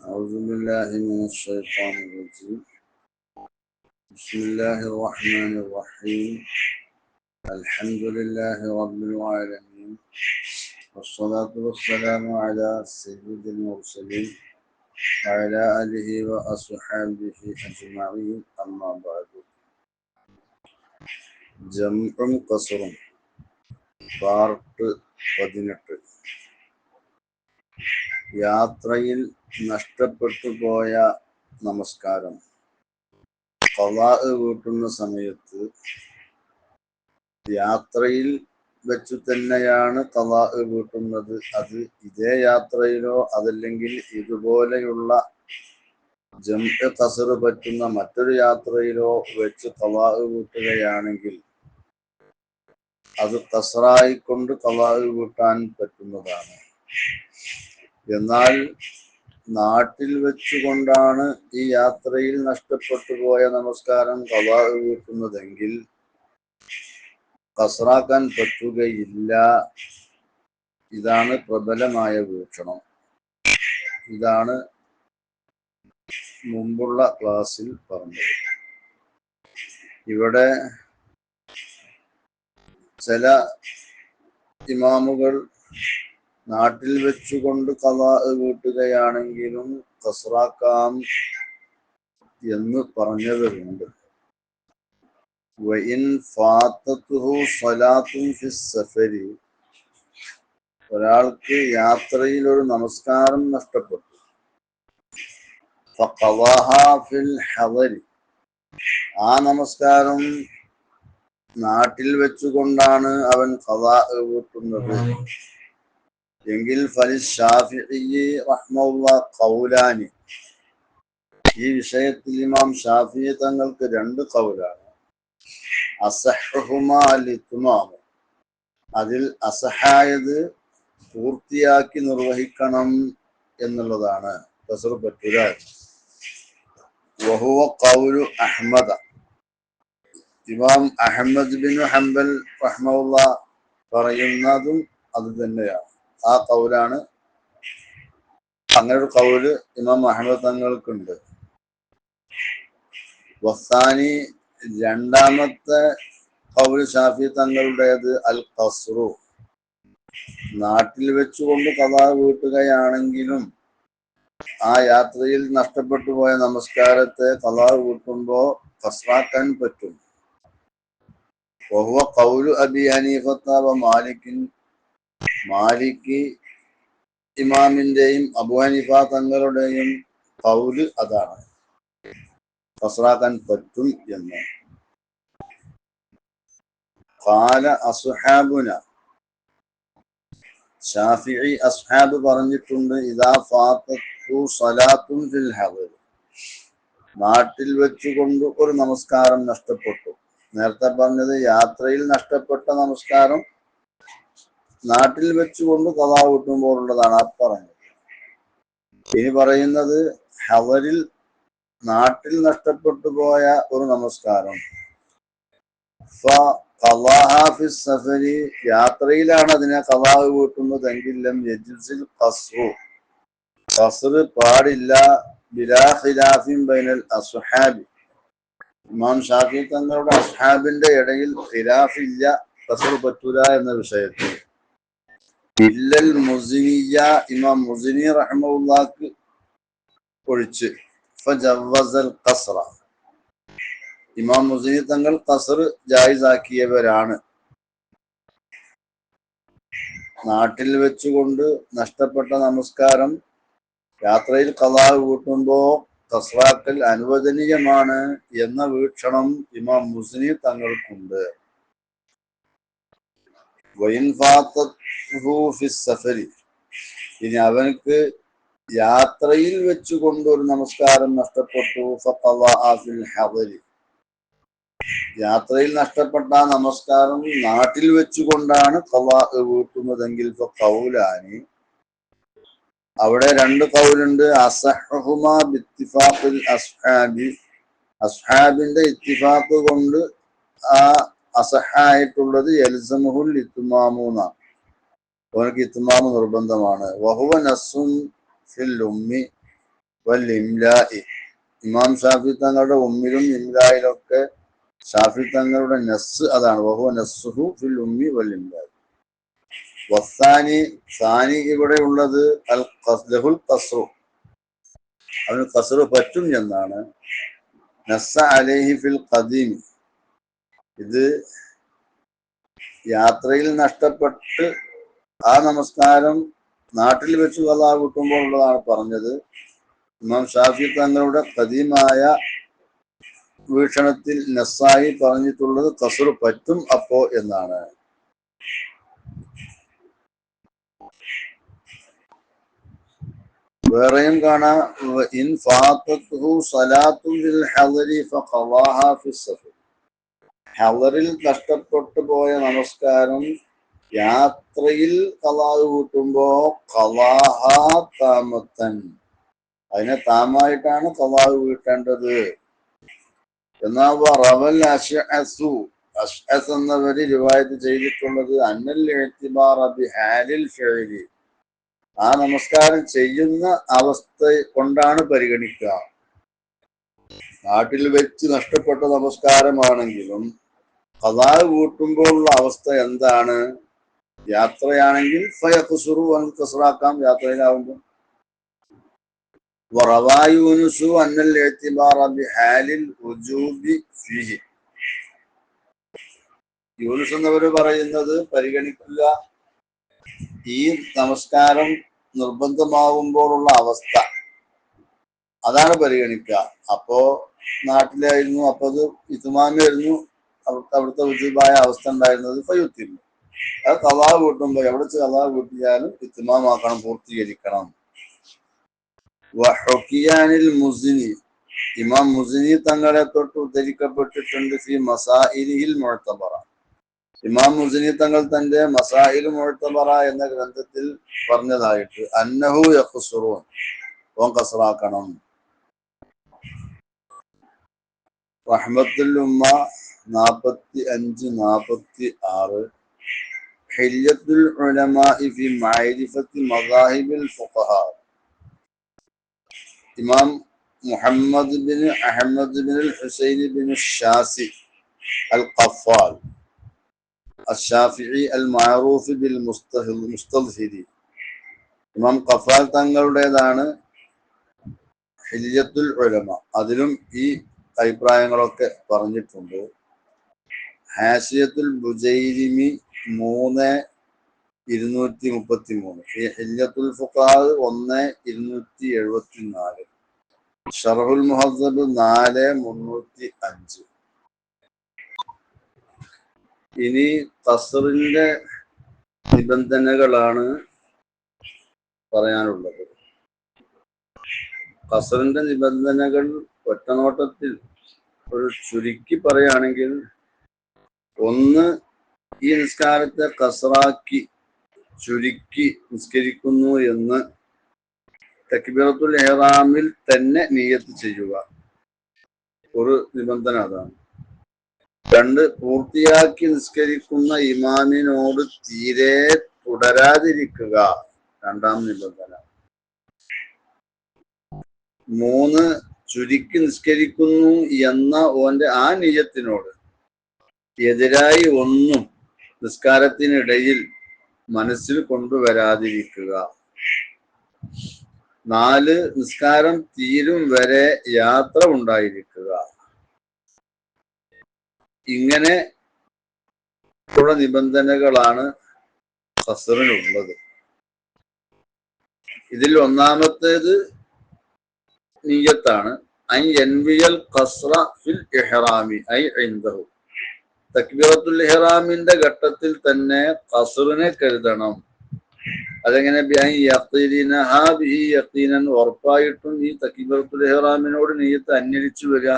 أعوذ بالله من الشيطان الرجيم. بسم الله الرحمن الرحيم. الحمد لله رب العالمين، والصلاة والسلام على سيد المرسلين وعلى آله وأصحابه أجمعين. أما بعد. جمع قصر part 18. യാത്രയിൽ നഷ്ടപ്പെട്ടു പോയ നമസ്കാരം ഖളാ വീട്ടുന്ന സമയത്ത് യാത്രയിൽ വെച്ചു തന്നെയാണ് ഖളാ വീട്ടുന്നത്. അത് ഇതേ യാത്രയിലോ അതല്ലെങ്കിൽ ഇതുപോലെയുള്ള ജംഅ് ഖസ്ർ പറ്റുന്ന മറ്റൊരു യാത്രയിലോ വെച്ച് ഖളാ വീട്ടുകയാണെങ്കിൽ അത് ഖസ്റായിക്കൊണ്ട് ഖളാ വീട്ടാൻ പറ്റുന്നതാണ്. എന്നാൽ നാട്ടിൽ വെച്ചുകൊണ്ടാണ് ഈ യാത്രയിൽ നഷ്ടപ്പെട്ടു പോയ നമസ്കാരം ഖളാ വീട്ടുന്നതെങ്കിൽ ഖസ്റാക്കാൻ പറ്റുകയില്ല. ഇതാണ് പ്രബലമായ വീക്ഷണം. ഇതാണ് മുമ്പുള്ള ക്ലാസ്സിൽ പറഞ്ഞത്. ഇവിടെ ചില ഇമാമുകൾ നാട്ടിൽ വെച്ചുകൊണ്ട് ഖളാ വീട്ടുകയാണെങ്കിലും ഖസ്റാക്കാം എന്ന് പറഞ്ഞവരുണ്ട്. വഇൻ ഫാത്തതുഹു സ്വലാത്തുൻ ഫിസ്സഫരി, ഒരാൾക്ക് യാത്രയിൽ ഒരു നമസ്കാരം നഷ്ടപ്പെട്ടു, ഫഖളാഹാ ഫിൽ ഹദരി, ആ നമസ്കാരം നാട്ടിൽ വെച്ചുകൊണ്ടാണ് അവൻ ഖളാ വീട്ടുന്നത് എങ്കിൽ ഫലിശ്ശാഫിഈ റഹ്മത്തുള്ളാഹി ഖൗലാനി, ഈ വിഷയത്തിൽ ഇമാം ഷാഫിഈ തങ്ങൾക്ക് രണ്ട് ഖൗലാണ്. അസഹ്ഹുമാ അൽ-ഇത്മാം, അതിൽ അസഹായത് പൂർത്തിയാക്കി നിർവഹിക്കണം എന്നുള്ളതാണ്, ഖസ്ർ പറ്റൂല. വഹുവ ഖൗലു അഹ്മദ, ഇമാം അഹ്മദ് ബിൻ ഹംബൽ റഹ്മത്തുള്ളാഹി പറയുന്നതും അത് തന്നെയാണ്. ആ ഖൗലാണ്, അങ്ങനെ ഒരു ഖൗല് ഇമാം അഹ്മദ് തങ്ങൾക്കുണ്ട്. വസാനി, രണ്ടാമത്തെ ഖൗല് ഷാഫി തങ്ങളുടേത് അൽ ഖസ്റു, നാട്ടിൽ വെച്ചുകൊണ്ട് ഖളാ വീട്ടുകയാണെങ്കിലും ആ യാത്രയിൽ നഷ്ടപ്പെട്ടു പോയ നമസ്കാരത്തെ ഖളാ വീട്ടുമ്പോൾ ഖസ്റാക്കാൻ പറ്റും. വഹുവ ഖൗലു അബി ഹനീഫത്ത വ മാലിക്കിൻ, മാലിക് ഇമാമിന്റെയും അബൂ ഹനീഫ തങ്ങളുടെയും ഖൗല് അതാണ്, ഖസ്റാക്കാൻ പറ്റും എന്ന്. ഖാല അസ്ഹാബുന, ഷാഫിഈ അസ്ഹാബ് പറഞ്ഞിട്ടുണ്ട്, ഇദാ ഫാത്തതു സ്വലാത്തുൻ ഫിൽ ഹദർ, നാട്ടിൽ വെച്ചുകൊണ്ട് ഒരു നമസ്കാരം നഷ്ടപ്പെട്ടു. നേരത്തെ പറഞ്ഞത് യാത്രയിൽ നഷ്ടപ്പെട്ട നമസ്കാരം നാട്ടിൽ വെച്ചുകൊണ്ട് ഖളാ വീട്ടുമ്പോഴുള്ളതാണ് ആ പറഞ്ഞത്. ഇനി പറയുന്നത് ഹദറിൽ, നാട്ടിൽ നഷ്ടപ്പെട്ടു പോയ ഒരു നമസ്കാരം ഫഖളാഹാ ഫിസ് സഫരി, യാത്രയിലാണ് അതിനെ ഖളാ വീട്ടുന്നതെങ്കിൽ ലം യജ്സിൽ ഖസ്റു, ഖസ്ർ പാടില്ല. ബിലാ ഖിലാഫിൻ ബൈനൽ അസ്ഹാബി, ഇമാം ഷാഫി തങ്ങളുടെ അസ്ഹാബിന്റെ ഇടയിൽ ഖിലാഫ് ഇല്ല ഖസ്ർ പറ്റൂല എന്ന വിഷയത്തിൽ. ഇല്ലൽ മുസ്നിയ, ഇമാം മുസ്നി റഹ്മത്തുള്ളാഹി ഒഴിച്ച്, ഫജവ്വസൽ ഖസ്റ, ഇമാം മുസ്നി തങ്ങൾ ഖസ്ർ ജായിസാക്കിയവരാണ്. നാട്ടിൽ വെച്ചുകൊണ്ട് നഷ്ടപ്പെട്ട നമസ്കാരം യാത്രയിൽ ഖളാ വീട്ടുമ്പോൾ ഖസ്റാക്കൽ അനുവദനീയമാണ് എന്ന വീക്ഷണം ഇമാം മുസ്നി തങ്ങൾക്കുണ്ട്. വഇൻ ഫാത്തഹു ഫിസ് സഫരി, ഇനി അവനക്ക് യാത്രയിൽ വെച്ചുകൊണ്ട് ഒരു നമസ്കാരം നഷ്ടപ്പെട്ടു, ഫഖളാഹാ ഫിൽ ഹദരി, യാത്രയിൽ നഷ്ടപ്പെട്ട നമസ്കാരം നാട്ടിൽ വെച്ചുകൊണ്ടാണ് ഖളാ വീട്ടുന്നതെങ്കിൽ ഫഖൗലാനി, അവിടെ രണ്ട് ഖൗലുണ്ട്. അസഹ്ഹുമാ ബിത്തിഫാഖിൽ അസ്ഹാബി, അസ്ഹാബിന്റെ ഇത്തിഫാഖ് കൊണ്ട് ആ അസഹായിട്ടുള്ളത് യൽസമുഹുൽ ഇത്മാമൂന, അവനക്ക് ഇത്മാമ് നിർബന്ധമാണ്. വഹുവ നസ്സുൻ ഫിൽ ഉമ്മി, വൽ ഇംലാഇ. ഇമാം ഷാഫി തങ്ങളുടെ ഉമ്മിലും ഇംലായിലൊക്കെ ഷാഫി തങ്ങളുടെ നസ് അതാണ്. വഹുവ നസ്സുഹു ഫിൽ ഉമ്മി വൽ ഇംലാഇ. വസ്സാനി, സാനി ഇവിടെ ഉള്ളത് അൽ ലഹുൽ ഖസ്റു, അവന് ഖസ്റു പറ്റും എന്നാണ്. നസ്സ അലൈഹി ഫിൽ ഖദീം, ഇത് യാത്രയിൽ നഷ്ടപ്പെട്ട് ആ നമസ്കാരം നാട്ടിൽ വെച്ച് ഖളാ കിട്ടുമ്പോൾ ഉള്ളതാണ് പറഞ്ഞത്. ഇമാം ഷാഫി തങ്ങളുടെ ഖദീമായ വീക്ഷണത്തിൽ നസ്സായി പറഞ്ഞിട്ടുള്ളത് ഖസ്റു പറ്റും അപ്പോ എന്നാണ്. വേറെയും കാണാം, ഇൻ ഫാതത്ഹു സലാത്തു ഫിൽ ഹളരി ഫഖളാഹാ ഫിസ് സഫർ. ഹളറിൽ നഷ്ടപ്പെട്ടു പോയ നമസ്കാരം യാത്രയിൽ ഖളാ കൂട്ടുമ്പോ ഖളാഹാ താമത്തൻ, അതിനെ താമായിട്ടാണ് ഖളാ വീട്ടേണ്ടത്. എന്നാൽ റവൽ അശ്അസു, അശ്അസ് എന്നവര് റിവായത്ത് ചെയ്തിട്ടുള്ളത് അന്നൽ ഇഅ്തിബാറ ബിഹാലിൽ ഫിഅലി, ആ നമസ്കാരം ചെയ്യുന്ന അവസ്ഥ കൊണ്ടാണ് പരിഗണിക്കുക. നാട്ടിൽ വെച്ച് നഷ്ടപ്പെട്ട നമസ്കാരമാണെങ്കിലും ഖളാ കൂട്ടുമ്പോഴുള്ള അവസ്ഥ എന്താണ്? യാത്രയാണെങ്കിൽ ഫയഖ്സുറു, ഖസ്റാക്കാം യാത്രയിലാവുമ്പോൾ. വറവാ യൂനുസു അന്നൽ ഇഅ്തിബാറ ബിഹാലിൽ വുജൂബി ഫീഹി, യൂനുസ് എന്നവര് പറയുന്നത് പരിഗണിക്കുക ഈ നമസ്കാരം നിർബന്ധമാവുമ്പോഴുള്ള അവസ്ഥ, അതാണ് പരിഗണിക്കുക. അപ്പോ നാട്ടിലായിരുന്നു, അപ്പൊ അത് ഇത്മാമായിരുന്നു, അവിടുത്തെ ഉജൂബായ അവസ്ഥ ഉണ്ടായിരുന്നത്. ഫയുത്തിമു, അത് ഖളാ കൂട്ടുമ്പോ എവിടെ വെച്ച് ഖളാ കൂട്ടിയാലും ഇത്മാമാക്കണം, പൂർത്തീകരിക്കണം. വഹുകിയാനിൽ മുസ്നി, ഇമാം മുസ്നി തങ്ങളെ തൊട്ട് ഉദ്ധരിക്കപ്പെട്ടിട്ടുണ്ട് ഫി മസാഇലിഹിൽ മുഅ്തബറ, ഇമാം മുസ്നി തങ്ങൾ തന്റെ മസാഇൽ മുഅ്തബറ എന്ന ഗ്രന്ഥത്തിൽ പറഞ്ഞതായിട്ട് അന്നഹു യഖ്സുറൂൻ, ഓൻ ഖസ്റാക്കണം. റഹ്മത്തുൽ ഉമ്മ 45-46, ഹില്യത്തുൽ ഉലമാഇ ഫി മഅരിഫത്തി മദാഹിബിൽ ഫുഖഹാ, ഇമാം Muhammad bin Ahmad bin Husain ബിൻ ഷാസി അൽ ഖഫാൽ അശ്ശാഫിഈ അൽ മഅറൂഫ് ബിൽ മുസ്തദ്ഹിരി, ഇമാം ഖഫാൽ തങ്ങളുടേതാണ് ഹില്യത്തുൽ ഉലമ. അതിലും ഈ അഭിപ്രായങ്ങളൊക്കെ പറഞ്ഞിട്ടുണ്ട്. ഹാശിയത്തുൽ ബുജൈരിമി 3-233, ഈ ഹില്യത്തുൽ ഫുഖഹാ 1-274, ശർഹുൽ മുഹദ്ദബ് 4-305. ഇനി ഖസ്റിന്റെ നിബന്ധനകളാണ് പറയാനുള്ളത്. ഖസ്റിന്റെ നിബന്ധനകൾ ഒറ്റനോട്ടത്തിൽ ഒരു ചുരുക്കി പറയുകയാണെങ്കിൽ, ഒന്ന്, ഈ നിസ്കാരത്തെ ഖസ്റാക്കി ചുരുക്കി നിസ്കരിക്കുന്നു എന്ന് തക്ബീറത്തുൽ ഇഹ്റാമിൽ തന്നെ നിയ്യത്ത് ചെയ്യുക, ഒരു നിബന്ധന അതാണ്. രണ്ട്, പൂർത്തിയാക്കി നിസ്കരിക്കുന്ന ഇമാമിനോട് തീരെ തുടരാതിരിക്കുക, രണ്ടാം നിബന്ധന. മൂന്ന്, ചുരുക്കി നിസ്കരിക്കുന്നു എന്ന ഓന്റെ ആ നിയ്യത്തിനോട് എതിരായി ഒന്നും നിസ്കാരത്തിനിടയിൽ മനസ്സിൽ കൊണ്ടുവരാതിരിക്കുക. നാല്, നിസ്കാരം തീരും വരെ യാത്ര ഉണ്ടായിരിക്കുക. ഇങ്ങനെ ഉള്ള നിബന്ധനകളാണ് ഖസ്റിനുള്ളത്. ഇതിൽ ഒന്നാമത്തേത് നിയ്യത്താണ്. അൻ യൻവിയൽ ഖസ്റ ഫിൽ ഇഹ്റാമി ഐ ഇൻദഹു, തക്ബീറത്തുൽ ഇഹ്റാമിന്റെ ഘട്ടത്തിൽ തന്നെ ഖസ്റിനെ കരുതണം. അതെങ്ങനെ? ബിഅൻ യഖീനഹാ ബിഹി യഖീനൻ, ഉറപ്പായിട്ടും ഈ തക്ബീറത്തുൽ ഇഹ്റാമിനോട് നിയ്യത്ത് അന്വരിച്ചു വരിക.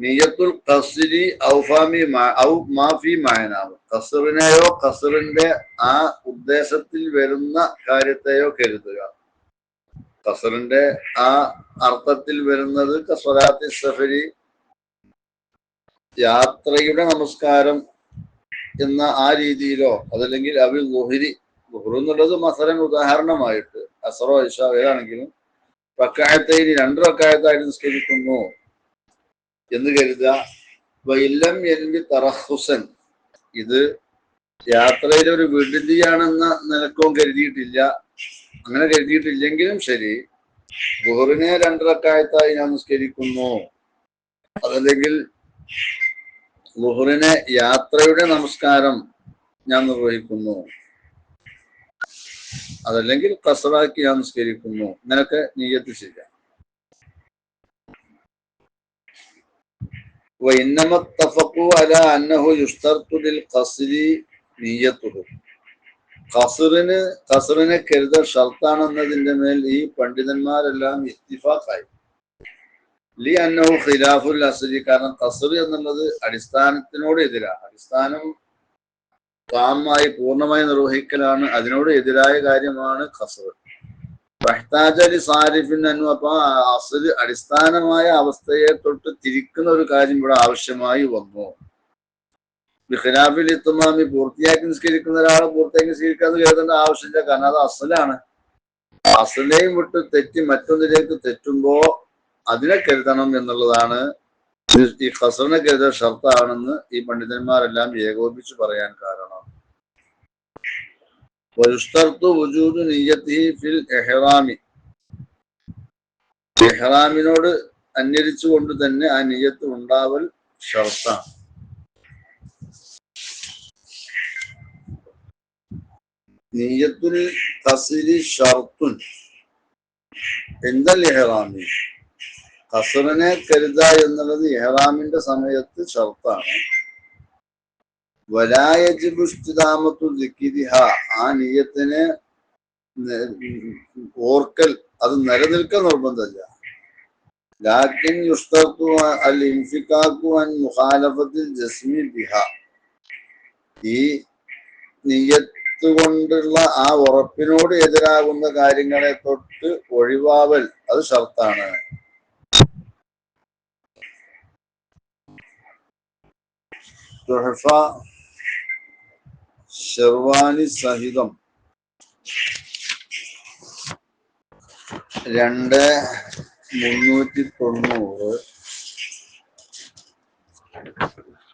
നിയ്യത്തുൽ ഖസ്രി ഔ മാ ഫീ മഅനാഹു, ഖസ്റിനെയോ ഖസ്റിന്റെ ആ ഉദ്ദേശത്തിൽ വരുന്ന കാര്യത്തെയോ കരുതുക. ഖസ്റിന്റെ ആ അർത്ഥത്തിൽ വരുന്നത് കസ്വലാത്തി സഫരി, യാത്രയുടെ നമസ്കാരം എന്ന ആ രീതിയിലോ, അതല്ലെങ്കിൽ അവിൽ ളുഹ്രി, ളുഹ്ർ എന്നുള്ളത് മസലൻ ഉദാഹരണമായിട്ട്, അസറോ ഇശോ ഏതാണെങ്കിലും റക്അത്തൈനി 2 റക്അത്തായിട്ട് നിസ്കരിക്കുന്നു എന്ന് കരുതുക. വഇല്ലം യൻവി തറഹുസൻ, ഇത് യാത്രയിൽ ഒരു വിടുതിയാണെന്ന നിലക്കവും കരുതിയിട്ടില്ല. അങ്ങനെ കരുതിയിട്ടില്ലെങ്കിലും ശരി, ളുഹറിനെ 2 റക്അത്തായി ഞാൻ നിസ്കരിക്കുന്നു, അതല്ലെങ്കിൽ ളുഹറിനെ യാത്രയുടെ നമസ്കാരം ഞാൻ നിർവഹിക്കുന്നു, അതല്ലെങ്കിൽ ഖസ്റാക്കി ഞാൻ നിസ്കരിക്കുന്നു, ഇങ്ങനൊക്കെ നിയ്യത്ത് ചെയ്യാം. وإنما اتفقوا على أنه يشترط للقصر نيته. ഖസ്റിനെ കരുതൽ ഷർത്താണെന്നതിന്റെ മേൽ ഈ പണ്ഡിതന്മാരെല്ലാം ഇത്തിഫാഖായി. ലി അന്നഹു ഖിലാഫുൽ അസ്ലി, കാരണം ഖസ്ർ എന്നുള്ളത് അടിസ്ഥാനത്തിനോട് എതിരാണ്. അടിസ്ഥാനം താമായി പൂർണ്ണമായി നിർവഹിക്കലാണ്, അതിനോട് എതിരായ കാര്യമാണ് ഖസ്ർ. ബഹ്താജലി സാരിഫിൻ അന്നു, അപ്പൊ അസ്ല് അടിസ്ഥാനമായ അവസ്ഥയെ തൊട്ട് തിരിക്കുന്ന ഒരു കാര്യം ഇവിടെ ആവശ്യമായി വന്നു. ബിഖിലാഫിൽ ഇത്മാമി, പൂർത്തിയാക്കി നിസ്കരിക്കുന്ന ഒരാളെ പൂർത്തിയാക്കി നിസ്കരിക്കാന്ന് കരുതേണ്ട ആവശ്യമില്ല, കാരണം അത് അസ്ലാണ്. അസ്ലിനെയും വിട്ട് തെറ്റി മറ്റൊന്നിലേക്ക് തെറ്റുമ്പോ അതിനെ കരുതണം എന്നുള്ളതാണ് ഈ ഖസ്റിനെ കരുതൽ ഷർത്താണെന്ന് ഈ പണ്ഡിതന്മാരെല്ലാം ഏകോപിച്ച് പറയാൻ കാരണം. വയുഷ്തർതു വുജൂദു നിയ്യത്തിഹി ഫിൽ ഇഹ്റാമി, ഇഹ്റാമിനോട് അന്വരിച്ചുകൊണ്ട് തന്നെ ആ നിയ്യത്ത് ഉണ്ടാവൽ ഷർത്താണ്. നിയ്യത്തുൽ ഖസ്രി ഷർത്തുൻ ഇൻദൽ ഇഹ്റാമി, ഖസ്റിനെ കരുത എന്നുള്ളത് ഇഹ്റാമിന്റെ സമയത്ത് ഷർത്താണ്. വലാ യജിബു ഇസ്തിദാമത്തു ദിക്രിഹ, ആ നിയ്യത്തിനെ ഓർക്കൽ, അത് നിലനിൽക്കൽ നിർബന്ധമില്ല. ലാകിൻ യുഷ്തർതു അൽ ഇൻഫികാഖു അൻ മുഖാലഫത്തിൽ ജസ്മി ബിഹ, ഈ നിയ്യത്ത് കൊണ്ടുള്ള ആ ഉറപ്പിനോട് എതിരാകുന്ന കാര്യങ്ങളെ തൊട്ട് ഒഴിവാവൽ അത് ഷർത്താണ്. തുഹഫ ഷർവാനി സഹിതം 2390,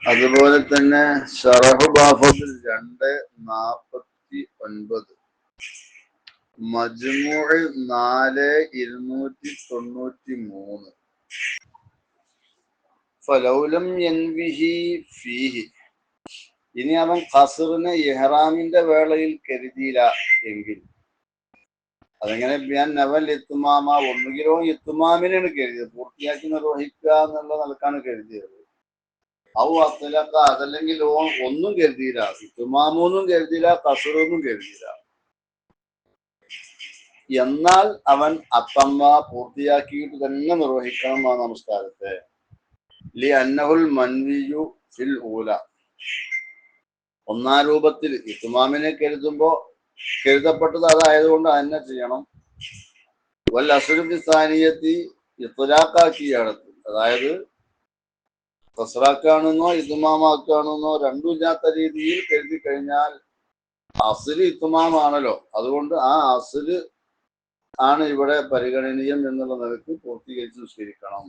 അതുപോലെ തന്നെ ഷറഹു ബാഫത്തിൽ 249, മജ്മൂഅ് 4293. ഫലൗലം യൻവിഹി ഫീഹി, ഇനി അവൻ ഖസ്റിനെ ഇഹ്റാമിന്റെ വേളയിൽ കരുതിയില്ല എങ്കിൽ, അതെങ്ങനെ ഞാൻ നവൽ ഇത്തുമാമ, ഒന്നുകിലോ ഇത്തുമാമിനാണ് കരുതിയത്, പൂർത്തിയാക്കി നിർവഹിക്കുക എന്നുള്ള നിലക്കാണ് കരുതിയത്. ഔ അത്തലക്ക, അതല്ലെങ്കിൽ ഒന്നും കരുതിയില്ല, ഇത്തുമാമൊന്നും കരുതിയില്ല, ഖസ്റൊന്നും കരുതിയില്ല, എന്നാൽ അവൻ അത്തമ്മ പൂർത്തിയാക്കിയിട്ട് തന്നെ നിർവഹിക്കണം ആ നമസ്കാരത്തെ. ലി അന്നഹുൽ മൻവിയു ഫിൽ ഊല, ഒന്നാം രൂപത്തിൽ ഇത്തുമാമിനെ കരുതപ്പെട്ടത് അതായതുകൊണ്ട് തന്നെ ചെയ്യണം. വൽ അസ്ലു സാനിയത്തി ഇത്ലാഖാക്കിയാണ്, അതായത് ഖസ്റാക്കാണെന്നോ ഇത്തുമാമാക്കാണെന്നോ രണ്ടും ഇല്ലാത്ത രീതിയിൽ കരുതി കഴിഞ്ഞാൽ അസ്ല് ഇത്തുമാമാണല്ലോ, അതുകൊണ്ട് ആ അസ്ല് ആണ് ഇവിടെ പരിഗണനീയം എന്നുള്ള നിലക്ക് പൂർത്തീകരിച്ച് നിസ്കരിക്കണം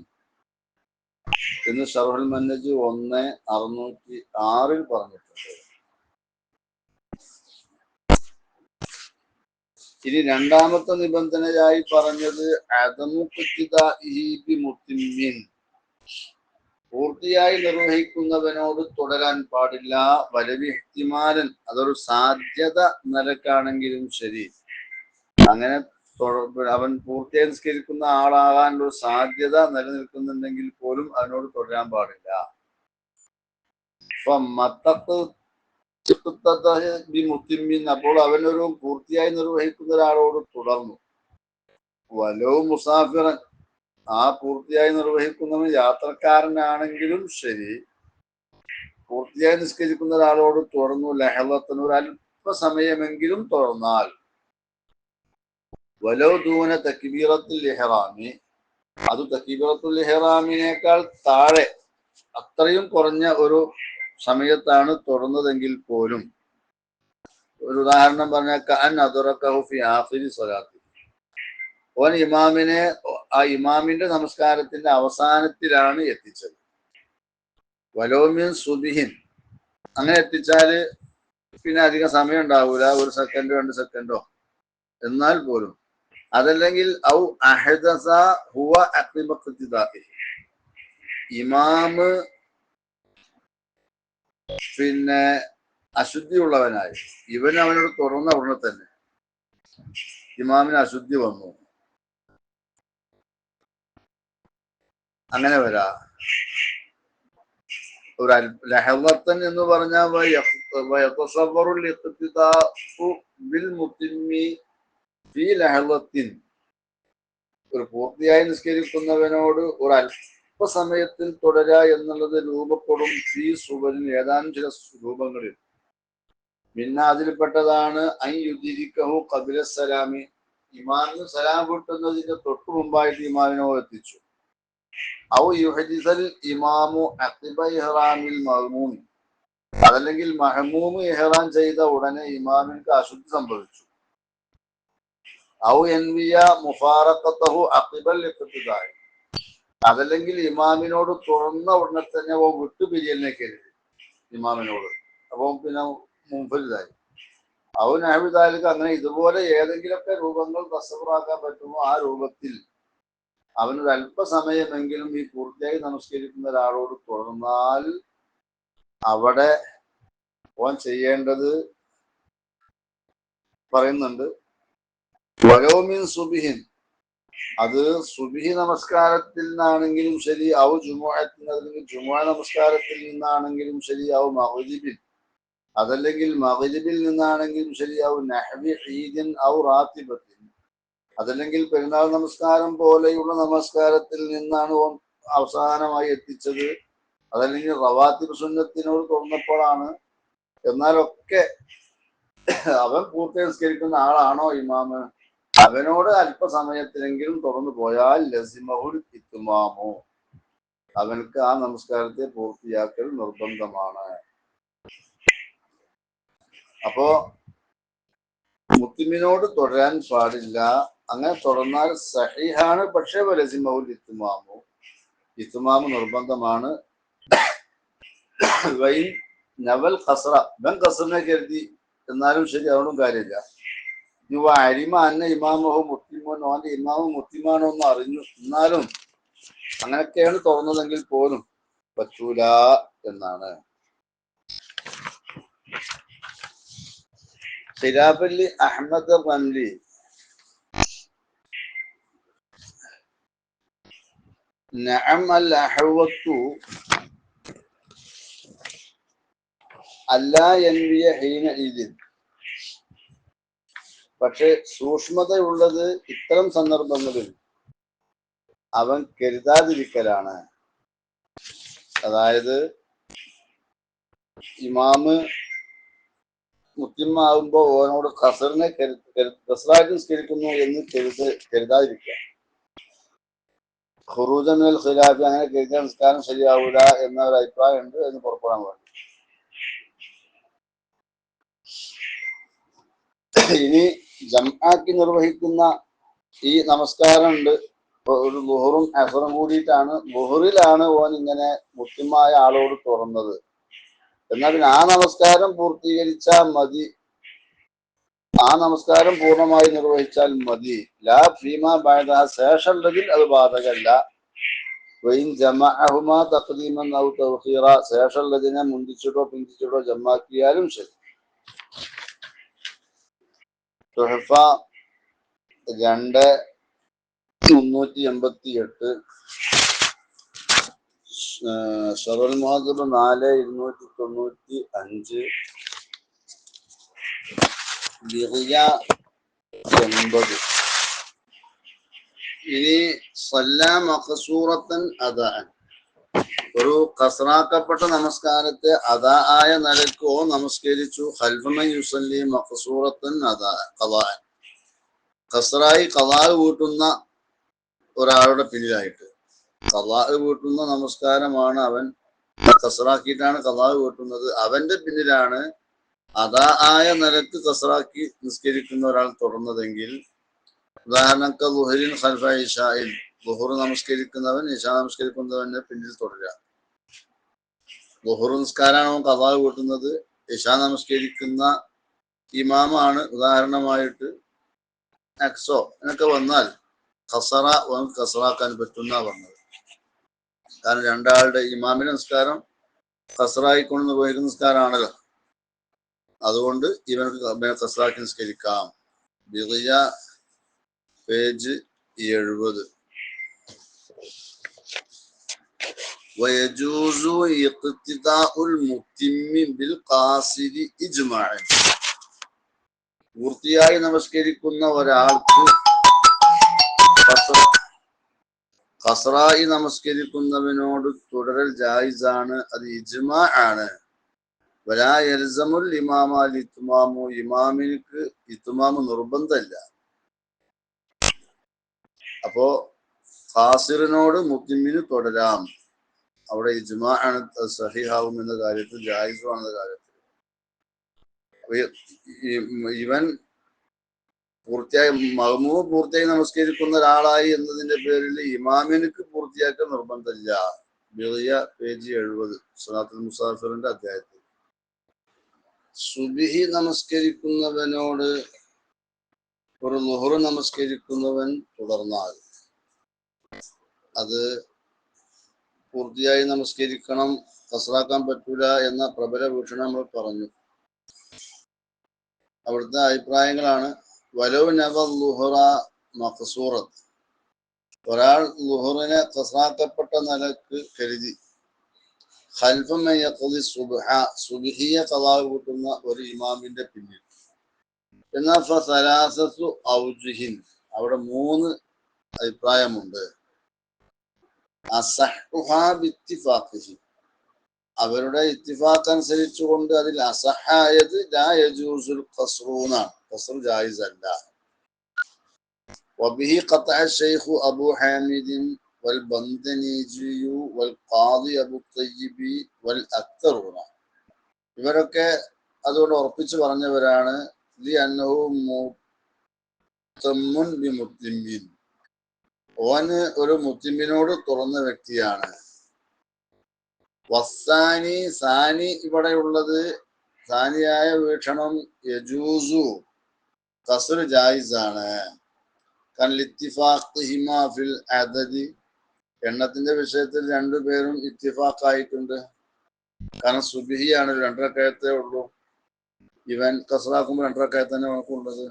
എന്ന് ഷർഹുൽ മന്നജ് 1/606 പറഞ്ഞിട്ടുണ്ട്. ഇനി രണ്ടാമത്തെ നിബന്ധനയായി പറഞ്ഞത് അദമു ഇഖ്തിദാഇഹി ബിമുത്തിമ്മിൻ, പൂർത്തിയായി നിർവഹിക്കുന്നവനോട് തുടരാൻ പാടില്ല. വലവി ഇഹ്തിമാലൻ, അതൊരു സാധ്യത നിലക്കാണെങ്കിലും ശരി, അങ്ങനെ അവൻ പൂർത്തിയായി നിസ്കരിക്കുന്ന ആളാകാനുള്ള ഒരു സാധ്യത നിലനിൽക്കുന്നുണ്ടെങ്കിൽ പോലും അതിനോട് തുടരാൻ പാടില്ല. അപ്പോൾ അവനൊരു പൂർത്തിയായി നിർവഹിക്കുന്ന ഒരാളോട് തുടർന്നു. വലോ മുസാഫിറൻ, ആ പൂർത്തിയായി നിർവഹിക്കുന്നവൻ യാത്രക്കാരനാണെങ്കിലും ശരി, പൂർത്തിയായി നിസ്കരിക്കുന്ന ഒരാളോട് തുടർന്നു. ലഹളത്തിന്, ഒരു അല്പസമയമെങ്കിലും തുടർന്നാൽ, വലോ ദൂന തക്ബീറത്തുൽ ഇഹ്റാമി, അത് തക്ബീറത്തുൽ ഇഹ്റാമിനേക്കാൾ താഴെ, അത്രയും കുറഞ്ഞ ഒരു സമയത്താണ് തുടർന്നതെങ്കിൽ പോലും, ഒരു ഉദാഹരണം പറഞ്ഞാൽ കഅൻ അദ്റകഹു ഫി ആഖിരി സ്വലാത്തി, ഓൻ ഇമാമിനെ ആ ഇമാമിന്റെ നമസ്കാരത്തിന്റെ അവസാനത്തിലാണ് എത്തിച്ചത്. വലോമിൻ സുബിഹിൻ അങ്ങനെ എത്തിച്ചാല് പിന്നെ അധികം സമയം ഉണ്ടാവൂല, 1 സെക്കൻഡോ 2 സെക്കൻഡോ. എന്നാൽ പോലും അതല്ലെങ്കിൽ ഔ അഹദസ ഹുവ അഖിബ ഇഖ്തിദാഇ, ഇമാമ് പിന്നെ അശുദ്ധിയുള്ളവനായി ഇവൻ അവനോട് തുറന്ന ഉടനെ തന്നെ ഇമാമിന് അശുദ്ധി വന്നു, അങ്ങനെ വരാ. ഒരു ലഹളത്തൻ എന്ന് പറഞ്ഞാൽ ഒരു പൂർത്തിയായി നിസ്കരിക്കുന്നവനോട് ഒരു അല്പസമയത്തിൽ തുടരുക എന്നുള്ളത് രൂപപ്പെടും ഈ സുബരിൽ ഏതാനും ചില രൂപങ്ങളിൽ. പിന്നെ അതിൽപ്പെട്ടതാണ് ഐ യുദിരിക്കഹു ഖബില സലാമി, ഇമാമിന് സലാം കിട്ടുന്നതിന്റെ തൊട്ടു മുമ്പായിട്ട് ഇമാമിനോ എത്തിച്ചു. ഔ യുഹദിസൽ ഇമാമു അഖിബ ഇഹ്റാമിൽ മഅ്മൂമി, അതല്ലെങ്കിൽ മഹ്മൂമ് ഇഹ്റാം ചെയ്ത ഉടനെ ഇമാമിൻക്ക് അശുദ്ധി സംഭവിച്ചു. ഔ യൻവിയ മുഫാറഖതഹു അഖിബൽ ഇഖ്തിദാഇ, അതല്ലെങ്കിൽ ഇമാമിനോട് തുറന്ന ഉടനെ തന്നെ ഓ വിട്ടുപിരിയലിനെ കരുതി ഇമാമിനോട്, അപ്പൊ പിന്നെ മുൻഫരിദായി. ഔ നഹ്വിദാലിക, അങ്ങനെ ഇതുപോലെ ഏതെങ്കിലുമൊക്കെ രൂപങ്ങൾ തസവ്വുറാക്കാൻ പറ്റുമോ ആ രൂപത്തിൽ അവനൊരു അല്പസമയമെങ്കിലും ഈ പൂർത്തിയായി നമസ്കരിക്കുന്ന ഒരാളോട് തുടർന്നാൽ അവിടെ ഓൻ ചെയ്യേണ്ടത് പറയുന്നുണ്ട്. വലോമിൻ സുബിഹിൻ, അത് സുബിഹി നമസ്കാരത്തിൽ നിന്നാണെങ്കിലും ശരി, ഔ ജുമുഅത്തിൽ, അല്ലെങ്കിൽ ജുമുഅ നമസ്കാരത്തിൽ നിന്നാണെങ്കിലും ശരി, ഔ മഗ്രിബിൽ, അതല്ലെങ്കിൽ മഗ്രിബിൽ നിന്നാണെങ്കിലും ശരി, ഔ നഹ്വി ഈദിൻ ഔ റാത്തിബത്തിൻ, അതല്ലെങ്കിൽ പെരുന്നാൾ നമസ്കാരം പോലെയുള്ള നമസ്കാരത്തിൽ നിന്നാണ് ഓൻ അവസാനമായി എത്തിച്ചത്, അതല്ലെങ്കിൽ റവാത്തിബ് സുന്നത്തിനോട് തുറന്നപ്പോഴാണ്. എന്നാലൊക്കെ അവൻ പൂർത്തി നിസ്കരിക്കുന്ന ആളാണോ ഇമാമ്, അവനോട് അല്പസമയത്തിനെങ്കിലും തുറന്നു പോയാൽ ലസിമഹുൽ ഇത്മാമു, അവനക്ക് ആ നമസ്കാരത്തെ പൂർത്തിയാക്കൽ നിർബന്ധമാണ്. അപ്പോ മുത്തിമിനോട് തുടരാൻ പാടില്ല. അങ്ങനെ തുടർന്നാൽ സഹീഹാണ്, പക്ഷേ ലസിമഹുൽ ഇത്മാമു, ഇത്മാമു നിർബന്ധമാണ്. വൈൻ നവൽ ഖസ്റ, ബൻ ഖസ്റിനെ കരുതി എന്നാലും ശരി, അതുകൊണ്ടും കാര്യമില്ല. ഇവ അരിമ അന്ന ഇമാമഹു മുത്തിമോൻ, ഓന്റെ ഇമാമു മുത്തിമാനോ എന്ന് അറിഞ്ഞു, എന്നാലും അങ്ങനെയൊക്കെയാണ് തുറന്നതെങ്കിൽ പോലും പറ്റൂല എന്നാണ്. ഖിലാഫല്ലി അഹ്മദ് റംലി, നഅം അൽ അഹ്വത്തു അല്ലാ യൻവിയ ഹീന ഈദിൻ, പക്ഷെ സൂക്ഷ്മതയുള്ളത് ഇത്തരം സന്ദർഭങ്ങളിൽ അവൻ കരുതാതിരിക്കലാണ്. അതായത് ഇമാമ് മുത്തിമാവുമ്പോ ഓനോട് ഖസറിനെ ഖസറായിട്ട് നിസ്കരിക്കുന്നു എന്ന് കരുതാതിരിക്കുക. ഖുറൂജൻ മിനൽ ഖിലാഫ്, അങ്ങനെ കരുതിയ നിസ്കാരം ശരിയാവൂല എന്ന ഒരു അഭിപ്രായം ഉണ്ട് എന്ന് പുറപ്പെടാൻ വേണ്ടി. ഇനി ജംആക്കി നിർവഹിക്കുന്ന ഈ നമസ്കാരം ഉണ്ട്, ഒരു ളുഹറും അസറും കൂടിയിട്ടാണ്. ളുഹറിലാണ് ഓൻ ഇങ്ങനെ മുത്തിമായ ആളോട് തുറന്നത്, എന്നാൽ പിന്നെ ആ നമസ്കാരം പൂർത്തീകരിച്ചാൽ മതി, ആ നമസ്കാരം പൂർണ്ണമായി നിർവഹിച്ചാൽ മതി. ലാ ഫീമാ ബഅദഹ, ശേഷമുള്ളതിൽ അത് ബാധകല്ല. വൈൻ ജമഅഹുമാ തഖ്ദീമൻ ഔ തൗഖീറ, ശേഷമുള്ളതിനെ മുന്തിച്ചിട്ടോ പിന്തിച്ചിട്ടോ ജമാക്കിയാലും ശരി. തുഹഫ 2,388, ഷറൽ മുഹദ്ദബ് 4,295, ബിഗിയ 80. ഇനി സല്ലാ മഖ്സൂറത്തൻ അദാഅൻ, ഒരു ഖസ്റാക്കപ്പെട്ട നമസ്കാരത്തെ അദാ ആയ നിലക്കോ നമസ്കരിച്ചു. ഖൽഫമൻ യുസല്ലി മഖ്സൂറത്തൻ ഖളാഅൻ, ഖസ്റായി ഖളാ വീട്ടുന്ന ഒരാളുടെ പിന്നിലായിട്ട്. ഖളാ വീട്ടുന്ന നമസ്കാരമാണ്, അവൻ ഖസ്റാക്കിയിട്ടാണ് ഖളാ വീട്ടുന്നത്, അവന്റെ പിന്നിലാണ് അദാ ആയ നിലക്ക് ഖസ്റാക്കി നിസ്കരിക്കുന്ന ഒരാൾ തുടർന്നതെങ്കിൽ ഉദാഹരണം ളുഹ്രിൻ ഖൽഫ ഇശാഇൻ, ളുഹ്ർ നമസ്കരിക്കുന്നവൻ ഇശാ നമസ്കരിക്കുന്നവന്റെ പിന്നിൽ തുടരുക. ളുഹ്ർ നിസ്കാരമാണ് ഖളാ കൂട്ടുന്നത്, ഇശാ നമസ്കരിക്കുന്ന ഇമാമാണ് ഉദാഹരണമായിട്ട് അക്സോ എന്നൊക്കെ വന്നാൽ ഖസറ ഖസറാക്കാൻ പറ്റുന്ന പറഞ്ഞത്. കാരണം രണ്ടാളുടെ ഇമാമിന്റെ നിസ്കാരം ഖസറായിക്കൊണ്ട് നിർവഹിക്കുന്ന നിസ്കാരമാണല്ലോ. അതുകൊണ്ട് ഇവർക്ക് ഖസറാക്കി നിസ്കരിക്കാം. ബിഗിയ പേജ് 70. ويجوز اقتداء المتم بالقاصر إجماعا. പൂർത്തിയായി നമസ്കരിക്കുന്ന ഒരാൾക്ക് ഖസറായി നമസ്കരിക്കുന്നവനോട് തുടരൽ ജായിസാണ്, അത് ഇജ്മാ ആണ്. വലാ യൽസമുൽ ഇമാമ അൽ ഇത്മാമു, ഇമാമിനിക്ക് ഇത്മാമ് നിർബന്ധമില്ല. അപ്പോ ഖാസിറിനോട് മുത്തിമിന് തുടരാം. അവിടെ ഇജ്മാ ആണ്, സഹിഹാവും എന്ന കാര്യത്തിൽ, ജായിസും എന്ന കാര്യത്തിൽ. ഇവൻ പൂർത്തിയായി നമസ്കരിക്കുന്ന ഒരാളായി എന്നതിന്റെ പേരിൽ ഇമാമിനിക്ക് പൂർത്തിയാക്കാൻ നിർബന്ധമില്ല. ബിഗിയ പേജ് 70 സ്വലാത്തുൽ മുസാഫിറിന്റെ അധ്യായത്തിൽ. സുബ്ഹി നമസ്കരിക്കുന്നവനോട് ഒരു ളുഹ്ർ നമസ്കരിക്കുന്നവൻ തുടർന്നാൽ അത് പൂർത്തിയായി നമസ്കരിക്കണം, ഖസറാക്കാൻ പറ്റൂല എന്ന പ്രബല വീക്ഷണം നമ്മൾ പറഞ്ഞു. അവിടുത്തെ അഭിപ്രായങ്ങളാണ്. വലൗ നവ ളുഹ്റ മഖ്സൂറത്ത്, ഒരാൾ ളുഹ്റിനെ ഖസറാക്കപ്പെട്ട നിലക്ക് കരുതി, ഖൽഫ മൻ യഖ്ളി സുബ്ഹ, സുബ്ഹിയെ ഖളാ കൂട്ടുന്ന ഒരു ഇമാമിന്റെ പിന്നിൽ. എന്നാൽ ഫസലാസത്തു ഔജുഹിൻ, അവിടെ 3 അഭിപ്രായമുണ്ട്. അസഹ്ഹുഹാ ബിത്തിഫാഖിഹി, അവരുടെ ഇത്തിഫാഖ് അനുസരിച്ചുകൊണ്ട് അതിൽ അസഹായത് ലാ യജൂസുൽ ഖസ്റൂന, ഖസ്ർ ജായിസ് അല്ല. വബിഹി ഖതഅ ശൈഖ് അബൂ ഹാമിദിൻ വൽ ബന്ദനീജി വൽ ഖാദി അബൂ തയ്യിബി വൽ അക്തറൂന, ഇവരൊക്കെ അതുകൊണ്ട് ഉറപ്പിച്ചു പറഞ്ഞവരാണ്. ലി അന്നഹു മുത്തമ്മുൻ ബി മുത്തിമ്മിൻ, ഓന് ഒരു മുത്തിമ്മിനോട് തുറന്ന വ്യക്തിയാണ്. വസ്സാനി, സാനി ഇവിടെയുള്ളത്, സാനിയായ വീക്ഷണം യജൂസു, ഖസ്ർ ജായിസാണ്. കല്ലിത്തിഫാഖിഹിമാ ഫിൽ അദദി, എണ്ണത്തിന്റെ വിഷയത്തിൽ രണ്ടുപേരും ഇത്തിഫാഖായിട്ടുണ്ട്. കാരണം സുബ്ഹിയാണ് 2 റക്അത്തേ ഉള്ളൂ, ഇവൻ ഖസ്റാക്കുമ്പോൾ 2 റക്അത്ത് തന്നെ നമുക്കുള്ളത്.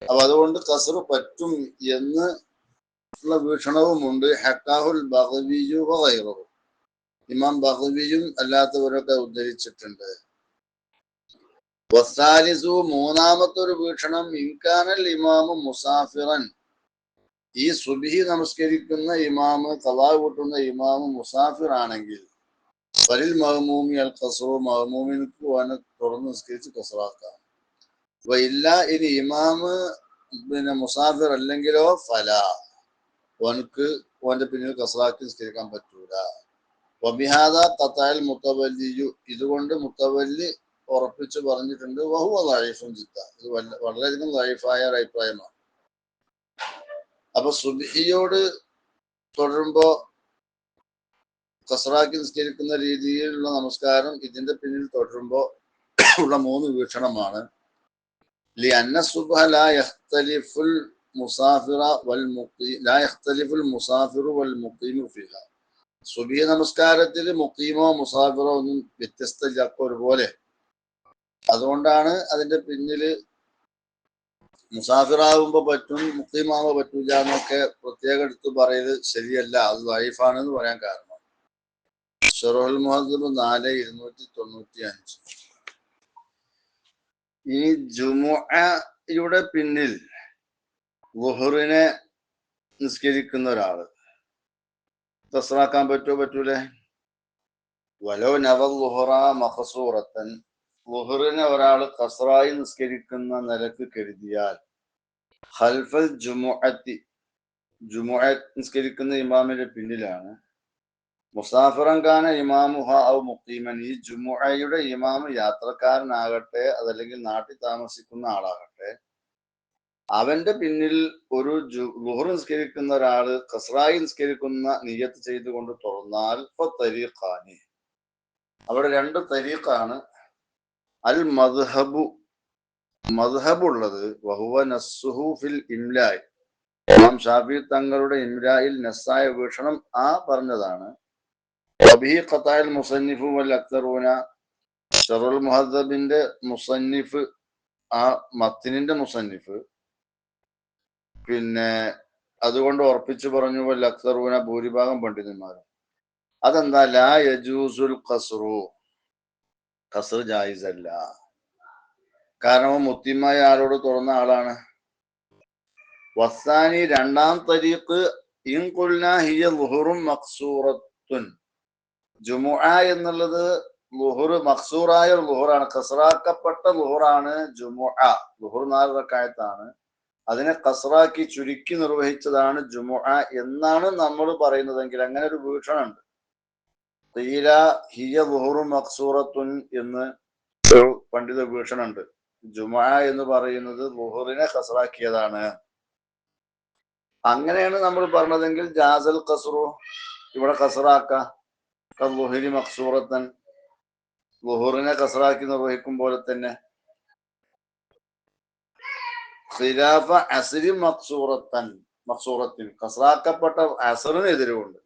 അപ്പൊ അതുകൊണ്ട് ഖസ്ർ പറ്റും എന്ന് ഉള്ള വീക്ഷണവുമുണ്ട്. ഹക്കാഹുൽ ബഗവിയു വഗൈറുഹു, ഇമാം ബഗവിയും അല്ലാത്തവരൊക്കെ ഉദ്ധരിച്ചിട്ടുണ്ട്. വസാലിസു, മൂന്നാമത്തെ ഒരു വീക്ഷണം, ഇൻകാനൽ ഇമാമു മുസാഫിറൻ, ഈ സുബ്ഹി നമസ്കരിക്കുന്ന ഇമാമ്, ഖളാ കൂട്ടുന്ന ഇമാമ് മുസാഫിർ ആണെങ്കിൽ, ഫലിൽ മഅ്മൂമി അൽ ഖസ്റു, മഅ്മൂമിൻക്ക് ഓനെ തുറന്ന് നിസ്കരിച്ച് ഖസ്റാക്കാം. വഇല്ല, ഇനി ഇമാമ് മുസാഫിർ അല്ലെങ്കിലോ ഫലാ, ഓനക്ക് ഓന്റെ പിന്നിൽ ഖസ്റാക്കി നിസ്കരിക്കാൻ പറ്റൂല. വബിഹാദ ഖതഅൽ മുതവല്ലിയു, ഇതുകൊണ്ട് മുതവല്ലി ഉറപ്പിച്ചു പറഞ്ഞിട്ടുണ്ട്. വഹുവ ദഈഫുൻ ജിദ്ദ, ഇത് വളരെയധികം ദഈഫായ ഒരു അഭിപ്രായമാണ്. അപ്പൊ സുബ്ഹിയോട് തുടരുമ്പോ ഖസ്റാക്കി നിസ്കരിക്കുന്ന രീതിയിലുള്ള നമസ്കാരം ഇതിന്റെ പിന്നിൽ തുടരുമ്പോ ഉള്ള 3 വീക്ഷണമാണ്. ലി അന്ന സുബ്ഹ ലാ യഖ്തലിഫുൽ മുസാഫിറ വൽ മുഖീം, ലാ യഖ്തലിഫുൽ മുസാഫിറു വൽ മുഖീമു ഫിഹാ, സുബ്ഹി നമസ്കാരത്തിൽ മുഖീമോ മുസാഫിറോ ഒന്നും വ്യത്യസ്തമില്ല, ഒരുപോലെ. അതുകൊണ്ടാണ് അതിന്റെ പിന്നില് മുസാഫിറാകുമ്പോ പറ്റും, മുഖീമാകുമ്പോ പറ്റൂല എന്നൊക്കെ പ്രത്യേകം എടുത്ത് പറയല് ശരിയല്ല, അത് ദഈഫാണെന്ന് പറയാൻ കാരണം. ശറഹുൽ മുഹദ്ദിബ് 4295. ഈ ജുമുഅയുടെ പിന്നിൽ ളുഹ്റിനെ നിസ്കരിക്കുന്ന ഒരാള് ഖസ്റാക്കാൻ പറ്റുമോ? പറ്റൂലേ? വലോ നവൽ ളുഹ്റ മഖ്സൂറത്തൻ, ളുഹ്റിനെ ഒരാള് ഖസ്റായി നിസ്കരിക്കുന്ന നിലക്ക് കരുതിയാൽ, ഖൽഫൽ ജുമുഅത്തി, ജുമുഅ നിസ്കരിക്കുന്ന ഇമാമിന്റെ പിന്നിലാണ്, മുസാഫിറൻ കാന ഇമാമുഹ ഔ മുഖീമൻ, ഈ ജുമുഅയുടെ ഇമാമ് യാത്രക്കാരനാകട്ടെ അതല്ലെങ്കിൽ നാട്ടിൽ താമസിക്കുന്ന ആളാകട്ടെ, അവന്റെ പിന്നിൽ ഒരു ളുഹർ നിസ്കരിക്കുന്ന ഒരാള് ഖസ്റായി നിസ്കരിക്കുന്ന നിയ്യത്ത് ചെയ്തുകൊണ്ട് തുറന്നാൽ തരീഖാനി, അവിടെ രണ്ട് തരീഖാണ്. അൽ മദ്ഹബുള്ളത് വഹുവ നസ്സുഹു ഫിൽ ഇംലായ്, ഇമാം ഷാഫി തങ്ങളുടെ ഇംലായിൽ നസ്സായ വീക്ഷണം ആ പറഞ്ഞതാണ്. വബിഹി ഖതാൽ മുസന്നിഫു വൽ അക്തറൂന, ശറഹുൽ മുഹദ്ദബിന്റെ മുസന്നിഫ്, ആ മത്തിനിന്റെ മുസന്നിഫ് പിന്നെ അതുകൊണ്ട് ഉറപ്പിച്ചു പറഞ്ഞു. വൽ അക്തറൂന, ഭൂരിഭാഗം പണ്ഡിതന്മാരും. അതെന്താ? ലാ യജൂസുൽ ഖസ്റു, ഖസ്ർ ജായിസ് അല്ല. കാരണം മുത്തിമായ ആളോട് തുറന്ന ആളാണ്. വസാനി, രണ്ടാം തരീഖ്, ഇൻ ഖുൽനാ ഹിയ ളുഹുറുൻ മഖ്സൂറത്തുൻ, ജുമുഅ എന്നുള്ളത് ളുഹുർ മഖ്സൂറായ ളുഹുറാണ്, ഖസ്റാക്കപ്പെട്ട ളുഹുറാണ് ജുമുഅ. ളുഹുർ 4 റക്അത്താണ്, അതിനെ ഖസ്റാക്കി ചുരുക്കി നിർവഹിച്ചതാണ് ജുമുഅ എന്നാണ് നമ്മൾ പറയുന്നതെങ്കിൽ അങ്ങനെ ഒരു വീക്ഷണമുണ്ട്. ഖീല ഹിയ ളുഹുറുൻ മഖ്സൂറത്തുൻ എന്ന് ഒരു പണ്ഡിത വീക്ഷണമുണ്ട്. ജുമുഅ എന്ന് പറയുന്നത് ളുഹുറിനെ ഖസ്റാക്കിയതാണ്. അങ്ങനെയാണ് നമ്മൾ പറഞ്ഞതെങ്കിൽ ജാസൽ ഖസ്റു, ഇവിടെ ഖസ്റാക്ക ളുഹുരി മഖ്സൂറത്തൻ, ളുഹുറിനെ ഖസ്റാക്കി നിർവഹിക്കും പോലെ തന്നെ. ഖിലാഫ അസ്രി മഖ്സൂറത്തിൻ, ഖസ്റാക്കപ്പെട്ട അസറിന് എതിരുണ്ട്.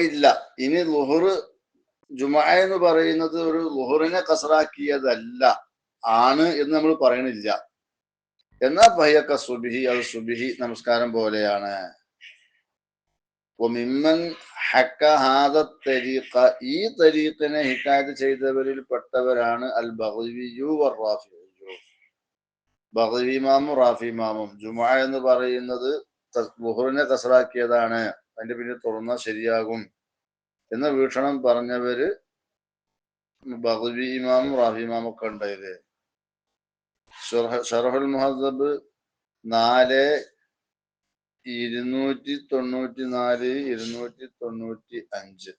ഇല്ല, ഇനി ളുഹുർ ജുമുഅ എന്ന് പറയുന്നത് ഒരു ളുഹുറിനെ ഖസ്റാക്കിയതല്ല ആണ് എന്ന് നമ്മൾ പറയണില്ല. എന്നാൽ ബഹ്യക്ക സുബ്ഹി, അത് സുബ്ഹി നമസ്കാരം പോലെയാണ്. മിമ്മൻ ഹക്ക ഹാദ തരീഖ, ഈ തരീഖിനെ ഹിക്കായത്ത് ചെയ്തവരിൽ പെട്ടവരാണ് അൽ ബഗ്വിയു വറാഫിഉ, ബഗ്വി ഇമാമും റാഫി ഇമാമും. ജുമുഅ എന്ന് പറയുന്നത് ളുഹുറിനെ ഖസ്റാക്കിയതാണ്, അതിന്റെ പിന്നിൽ തുറന്നാൽ ശരിയാകും എന്ന വീക്ഷണം പറഞ്ഞവര് ബഗ്വി ഇമാമും റാഫി ഇമാമും ഒക്കെ ഉണ്ടായത്. ശറഹുൽ മുഹദ്ദബ് 4/294, 295